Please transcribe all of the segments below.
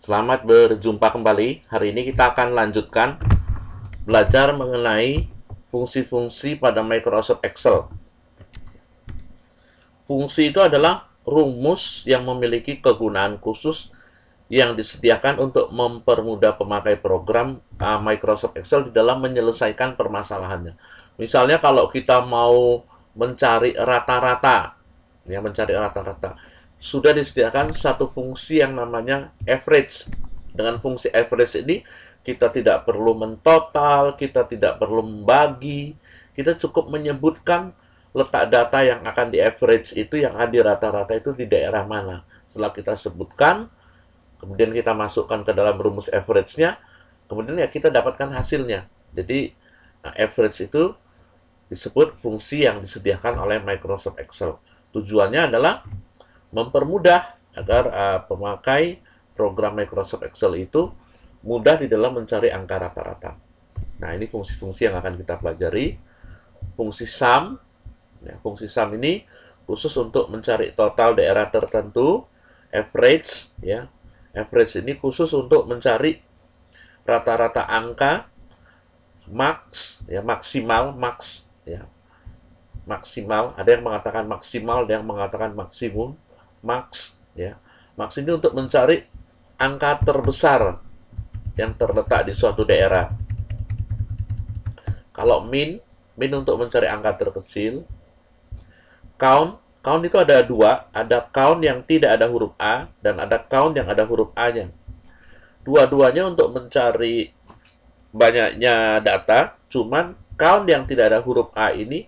Selamat berjumpa kembali. Hari ini kita akan lanjutkan belajar mengenai fungsi-fungsi pada Microsoft Excel. Fungsi itu adalah rumus yang memiliki kegunaan khusus yang disediakan untuk mempermudah pemakai program Microsoft Excel di dalam menyelesaikan permasalahannya. Misalnya kalau kita mau mencari rata-rata, sudah disediakan satu fungsi yang namanya average. Dengan fungsi average ini kita tidak perlu mentotal, kita tidak perlu membagi, kita cukup menyebutkan letak data yang akan di average itu, yang akan di rata-rata itu di daerah mana. Setelah kita sebutkan, kemudian kita masukkan ke dalam rumus average-nya, kemudian ya kita dapatkan hasilnya. Jadi average itu disebut fungsi yang disediakan oleh Microsoft Excel. Tujuannya adalah mempermudah agar pemakai program Microsoft Excel itu mudah di dalam mencari angka rata-rata. Nah, ini fungsi-fungsi yang akan kita pelajari. Fungsi sum, ya, fungsi sum ini khusus untuk mencari total daerah tertentu. Average, ya, average ini khusus untuk mencari rata-rata angka. Max, ya, maksimal, max, ya, maksimal. Ada yang mengatakan maksimal, ada yang mengatakan maksimum. Max, ya, max ini untuk mencari angka terbesar yang terletak di suatu daerah. Kalau min untuk mencari angka terkecil. Count itu ada dua, ada count yang tidak ada huruf A dan ada count yang ada huruf A-nya. Dua-duanya untuk mencari banyaknya data, cuman count yang tidak ada huruf A ini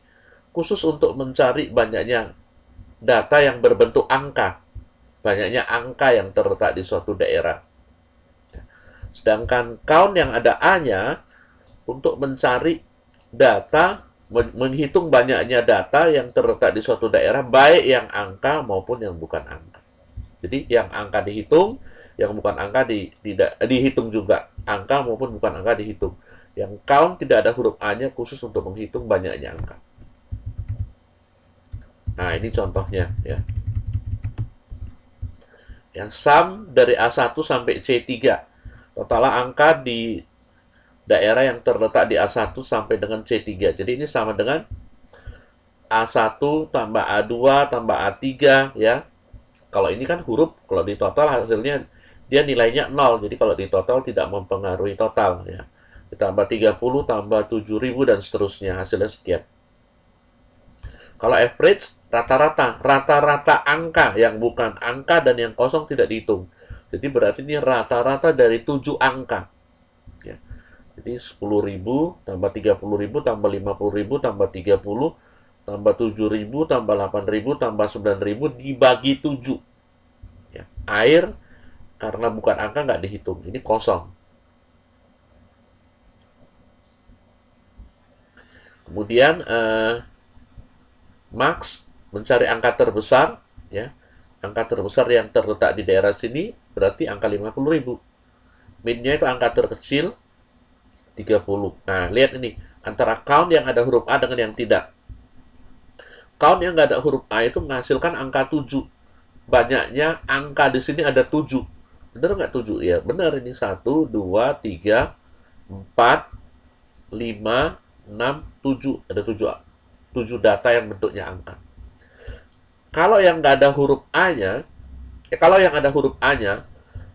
khusus untuk mencari banyaknya data yang berbentuk angka, banyaknya angka yang terletak di suatu daerah. Sedangkan count yang ada A-nya untuk mencari data, menghitung banyaknya data yang terletak di suatu daerah, baik yang angka maupun yang bukan angka. Jadi yang angka dihitung, yang bukan angka tidak dihitung juga. Angka maupun bukan angka dihitung. Yang count tidak ada huruf A-nya khusus untuk menghitung banyaknya angka. Nah, ini contohnya ya. Yang sum dari A1 sampai C3. Total angka di daerah yang terletak di A1 sampai dengan C3. Jadi ini sama dengan A1 tambah A2 tambah A3 ya. Kalau ini kan huruf, kalau di total hasilnya dia nilainya 0. Jadi kalau di total tidak mempengaruhi total ya. Ditambah 30 tambah 7.000 dan seterusnya, hasilnya sekian. Kalau average, rata-rata angka yang bukan angka dan yang kosong tidak dihitung. Jadi berarti ini rata-rata dari 7 angka. Ya. Jadi 10.000 tambah 30.000 tambah 50.000 tambah 30 tambah 7.000 tambah 8.000 tambah 9.000 dibagi 7. Ya. Air karena bukan angka nggak dihitung. Ini kosong. Kemudian max mencari angka terbesar, ya. Angka terbesar yang terletak di daerah sini berarti angka 50.000. Min-nya itu angka terkecil 30. Nah, lihat ini antara count yang ada huruf A dengan yang tidak. Count yang nggak ada huruf A itu menghasilkan angka 7. Banyaknya angka di sini ada 7. Benar nggak 7? Ya, benar ini 1, 2, 3, 4, 5, 6, 7. Ada 7 data yang bentuknya angka. Kalau yang nggak ada huruf A-nya, kalau yang ada huruf A-nya,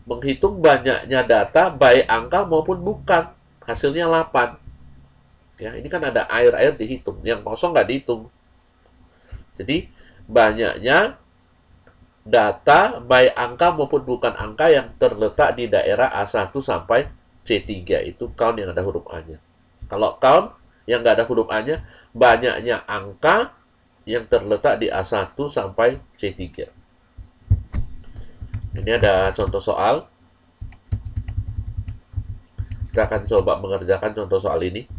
menghitung banyaknya data baik angka maupun bukan. Hasilnya 8. Ya, ini kan ada air dihitung, yang kosong nggak dihitung. Jadi banyaknya data baik angka maupun bukan angka yang terletak di daerah A1 sampai C3 itu count yang ada huruf A-nya. Kalau count yang nggak ada huruf A-nya, banyaknya angka yang terletak di A1 sampai C3. Ini ada contoh soal. Kita akan coba mengerjakan contoh soal ini.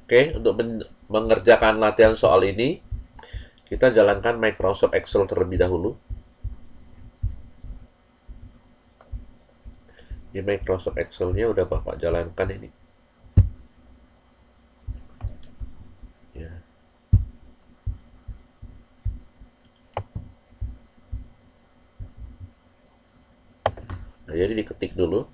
Oke, untuk mengerjakan latihan soal ini, kita jalankan Microsoft Excel terlebih dahulu. Di Microsoft Excel-nya udah Bapak jalankan ini. Ya. Nah, jadi diketik dulu.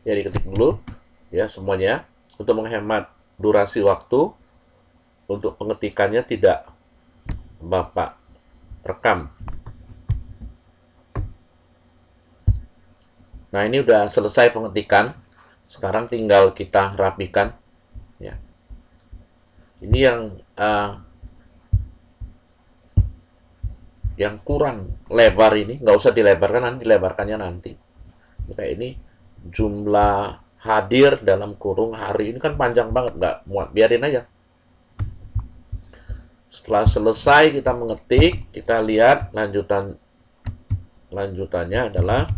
Ya, diketik dulu ya semuanya untuk menghemat durasi waktu. Untuk pengetikannya tidak Bapak rekam. Nah, ini udah selesai pengetikan. Sekarang tinggal kita rapikan ya. Ini yang kurang lebar ini nggak usah dilebarkan, nanti dilebarkannya nanti. Kayak ini jumlah hadir dalam kurung hari ini kan panjang banget, nggak muat, biarin aja. Setelah selesai kita mengetik, kita lihat lanjutannya adalah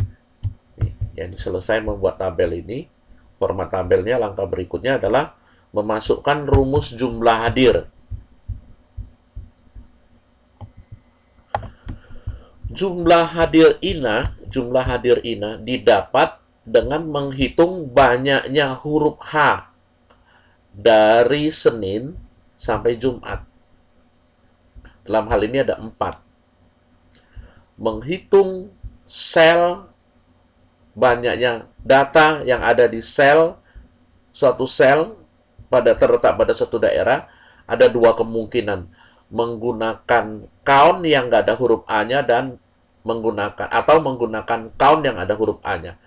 yang selesai membuat tabel ini. Format tabelnya, langkah berikutnya adalah memasukkan rumus jumlah hadir. Jumlah hadir ina didapat dengan menghitung banyaknya huruf H dari Senin sampai Jumat. Dalam hal ini ada 4. Menghitung sel, banyaknya data yang ada di suatu sel terletak pada suatu daerah, ada 2 kemungkinan. Menggunakan count yang nggak ada huruf A-nya dan menggunakan count yang ada huruf A-nya.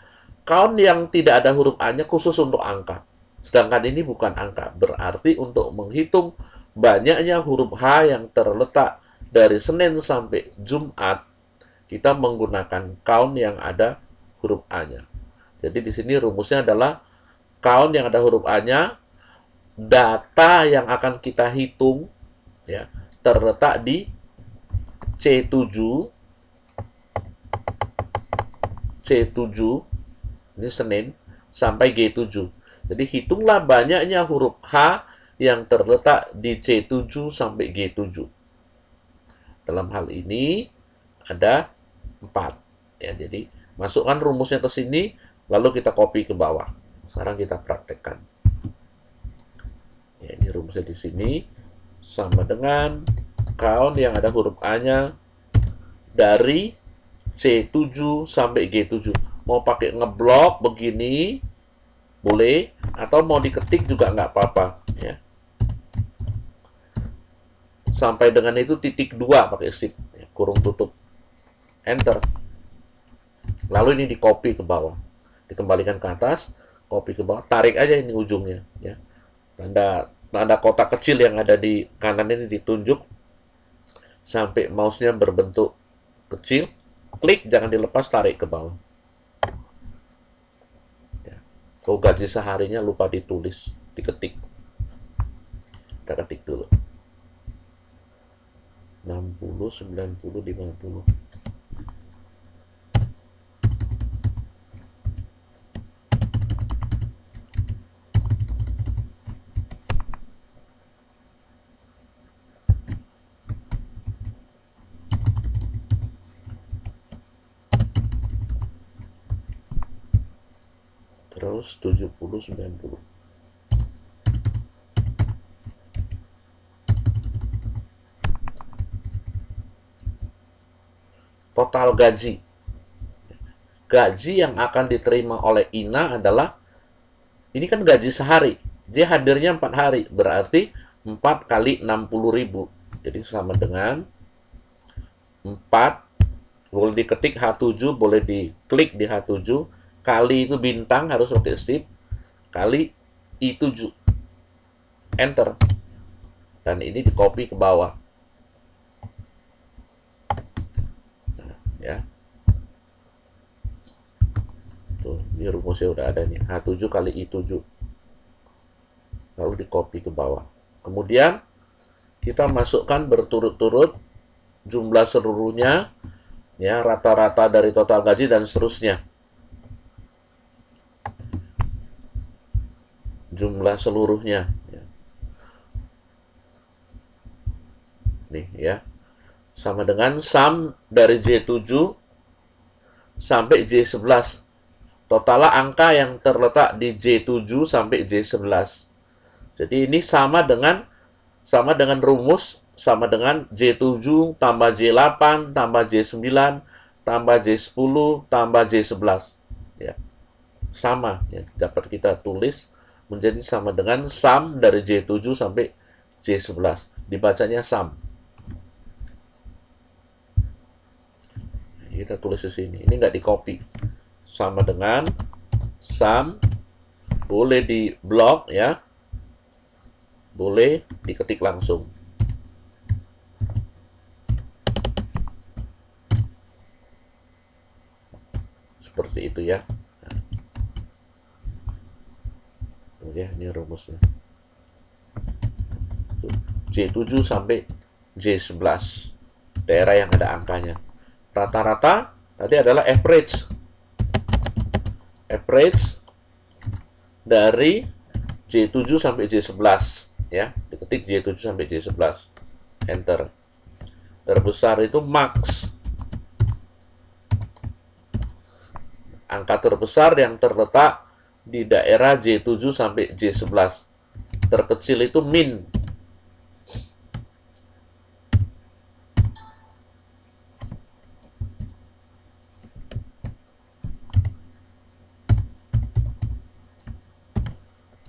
Count yang tidak ada huruf A-nya khusus untuk angka. Sedangkan ini bukan angka. Berarti untuk menghitung banyaknya huruf H yang terletak dari Senin sampai Jumat, kita menggunakan count yang ada huruf A-nya. Jadi di sini rumusnya adalah count yang ada huruf A-nya, data yang akan kita hitung ya, terletak di C7 ini Senin sampai G7. Jadi hitunglah banyaknya huruf H yang terletak di C7 sampai G7. Dalam hal ini ada 4 ya. Jadi masukkan rumusnya ke sini, lalu kita copy ke bawah. Sekarang kita praktekkan. Ya, ini rumusnya di sini sama dengan count yang ada huruf A-nya dari C7 sampai G7. Mau pakai ngeblok begini boleh, atau mau diketik juga nggak apa-apa ya. Sampai dengan itu titik 2 pakai shift ya, kurung tutup, enter. Lalu ini di copy ke bawah, dikembalikan ke atas, copy ke bawah, tarik aja ini ujungnya ya. Tanda kotak kecil yang ada di kanan ini ditunjuk sampai mouse-nya berbentuk kecil. Klik, jangan dilepas, tarik ke bawah. Ya. Kalau gaji seharinya lupa ditulis, diketik. Kita ketik dulu. 60, 90, 50. Terus 70, 90. Total gaji. Gaji yang akan diterima oleh Ina adalah, ini kan gaji sehari. Dia hadirnya 4 hari. Berarti 4 kali 60.000. Jadi sama dengan 4, boleh diketik H7, boleh diklik di H7, kali itu bintang, harus pakai shift, kali I7. Enter. Dan ini di copy ke bawah. Nah, ya. Tuh, ini rumusnya udah ada nih. H7 kali I7. Lalu di copy ke bawah. Kemudian kita masukkan berturut-turut jumlah seluruhnya, ya, rata-rata dari total gaji dan seterusnya. Jumlah seluruhnya. Ya. Nih ya. Sama dengan sum dari J7 sampai J11. Totalnya angka yang terletak di J7 sampai J11. Jadi ini sama dengan rumus, sama dengan J7 tambah J8 tambah J9 tambah J10 tambah J11. Ya. Sama ya, dapat kita tulis menjadi sama dengan sum dari J7 sampai J11. Dibacanya sum. Kita tulis di sini. Ini nggak di copy. Sama dengan sum, boleh di blok ya. Boleh diketik langsung. Seperti itu ya. Ya, ini rumusnya. J7 sampai J11. Daerah yang ada angkanya. Rata-rata tadi adalah average. Average dari J7 sampai J11 ya. Diketik J7 sampai J11. Enter. Terbesar itu max. Angka terbesar yang terletak di daerah J7 sampai J11. Terkecil itu min.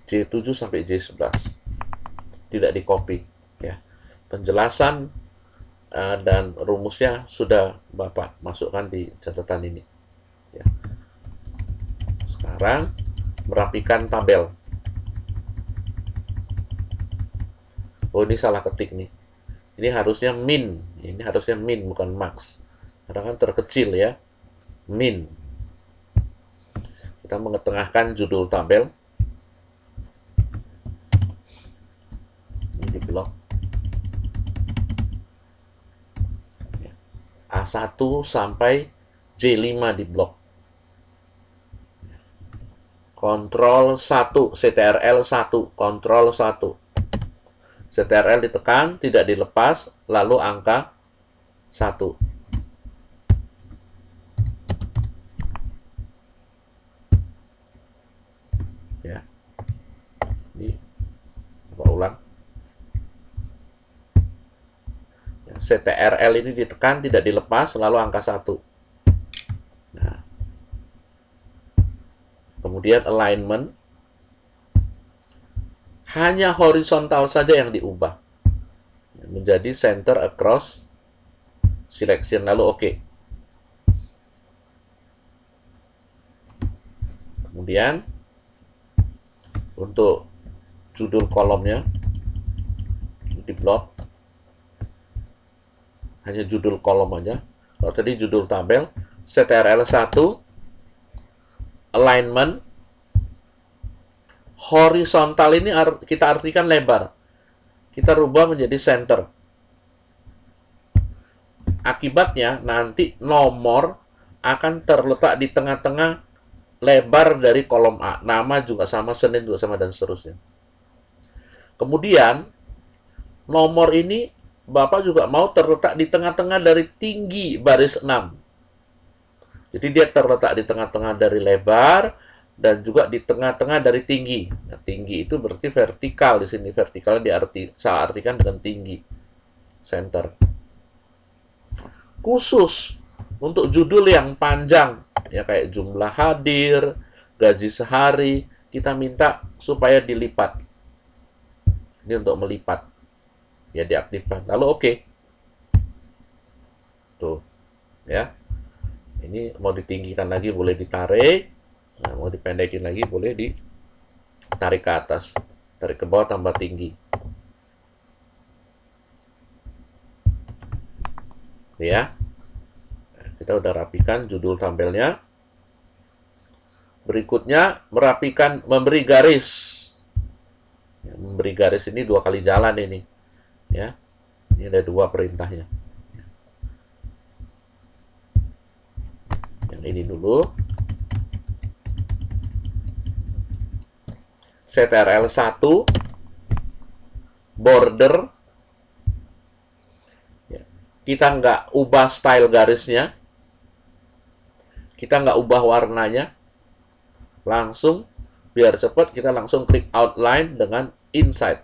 J7 sampai J11. Tidak di copy ya. Penjelasan dan rumusnya sudah Bapak masukkan di catatan ini ya. Sekarang merapikan tabel. Oh, ini salah ketik nih. Ini harusnya min. Ini harusnya min, bukan max. Karena kan terkecil ya. Min. Kita mengetengahkan judul tabel. Ini di blok. A1 sampai J5 di blok. Kontrol 1, CTRL 1, kontrol 1. CTRL ditekan, tidak dilepas, lalu angka 1. Ya. Ini apa ulang? Ya, CTRL ini ditekan, tidak dilepas, lalu angka 1. Nah. Kemudian alignment. Hanya horizontal saja yang diubah. Menjadi center across selection, lalu oke. Kemudian untuk judul kolomnya di blok hanya judul kolom aja. Kalau tadi judul tabel, CTRL 1, alignment. Horizontal ini kita artikan lebar. Kita rubah menjadi center. Akibatnya nanti nomor akan terletak di tengah-tengah lebar dari kolom A. Nama juga sama, Senin juga sama, dan seterusnya. Kemudian nomor ini Bapak juga mau terletak di tengah-tengah dari tinggi baris 6. Jadi dia terletak di tengah-tengah dari lebar dan juga di tengah-tengah dari tinggi. Nah, tinggi itu berarti vertikal di sini. Vertikal saya artikan dengan tinggi. Center. Khusus untuk judul yang panjang, ya kayak jumlah hadir, gaji sehari, kita minta supaya dilipat. Ini untuk melipat. Ya, diaktifkan. Lalu oke. Tuh. Ya. Ini mau ditinggikan lagi boleh ditarik. Nah, mau dipendekin lagi boleh ditarik ke atas. Tarik ke bawah tambah tinggi. Ya. Kita udah rapikan judul tabelnya. Berikutnya merapikan, memberi garis. Ya, memberi garis ini 2 kali jalan ini. Ya. Ini ada dua perintahnya. Yang ini dulu. CTRL1 border. Kita nggak ubah style garisnya, kita nggak ubah warnanya, langsung biar cepat kita langsung klik outline dengan inside.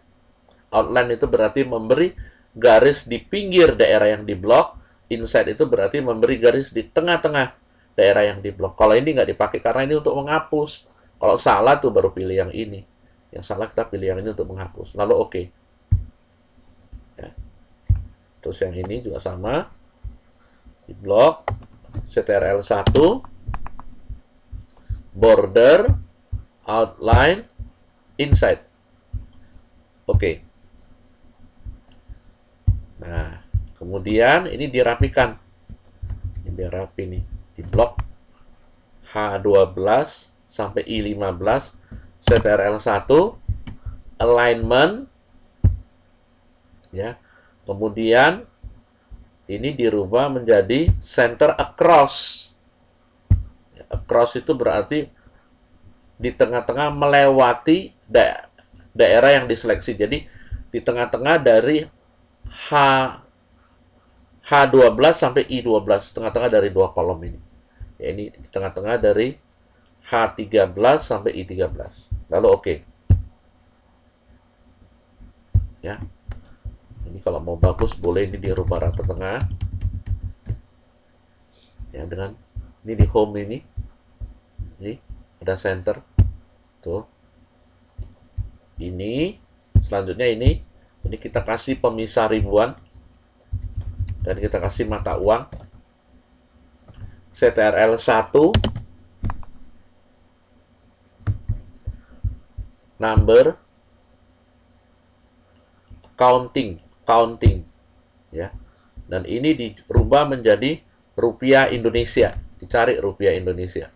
Outline itu berarti memberi garis di pinggir daerah yang diblok, inside itu berarti memberi garis di tengah-tengah daerah yang diblok. Kalau ini nggak dipakai karena ini untuk menghapus. Kalau salah tuh baru pilih yang ini. Yang salah kita pilih yang ini untuk menghapus. Lalu oke. Ya. Terus yang ini juga sama. Di blok CTRL1 border outline inside. Oke. Nah, kemudian ini dirapikan. Ini biar rapi nih. Di blok H12 sampai I15 CTRL1 alignment ya. Kemudian ini dirubah menjadi center across. Across itu berarti di tengah-tengah melewati daerah yang diseleksi. Jadi di tengah-tengah dari H12 sampai I12, tengah-tengah dari dua kolom ini. Ya, ini di tengah-tengah dari H13 sampai I13. Lalu oke. Ya. Ini kalau mau bagus boleh ini dirubah rata tengah. Ya, dengan ini di home ini. Ini ada center. Tuh. Ini selanjutnya ini kita kasih pemisah ribuan dan kita kasih mata uang CTRL1 number counting ya. Dan ini dirubah menjadi rupiah Indonesia, dicari rupiah Indonesia.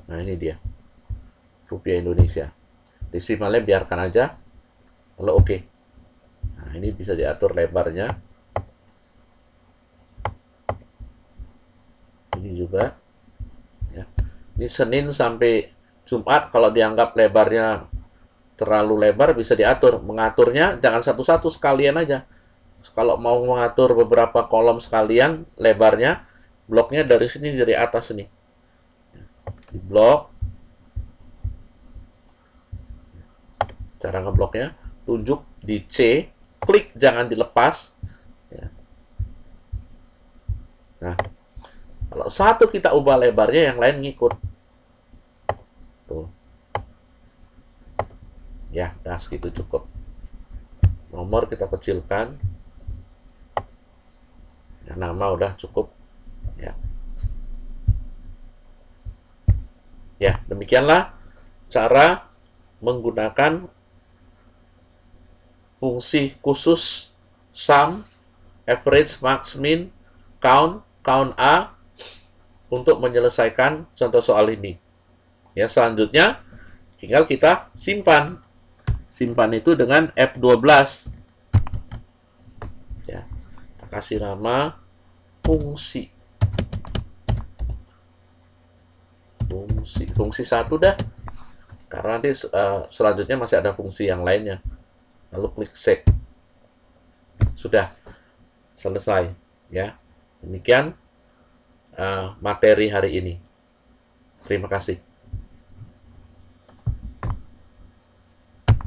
Nah, ini dia. Rupiah Indonesia. Desimalnya biarkan aja. Lalu oke. Nah, ini bisa diatur lebarnya. Ini juga. Ya. Ini Senin sampai Jumat, kalau dianggap lebarnya terlalu lebar bisa diatur. Mengaturnya jangan satu-satu, sekalian aja. Kalau mau mengatur beberapa kolom sekalian, lebarnya, bloknya dari sini, dari atas ini. Di blok. Cara ngebloknya, tunjuk di C, klik jangan dilepas. Ya. Nah, kalau satu kita ubah lebarnya, yang lain ngikut. Tuh. Ya, nah segitu cukup. Nomor kita kecilkan. Ya, nama udah cukup. Ya. Ya, demikianlah cara menggunakan fungsi khusus sum, average, max, min, count A untuk menyelesaikan contoh soal ini. Ya, selanjutnya tinggal kita simpan. Simpan itu dengan F12. Ya, kita kasih nama fungsi. Fungsi 1 dah. Karena nanti selanjutnya masih ada fungsi yang lainnya. Lalu klik save. Sudah selesai ya. Demikian materi hari ini. Terima kasih.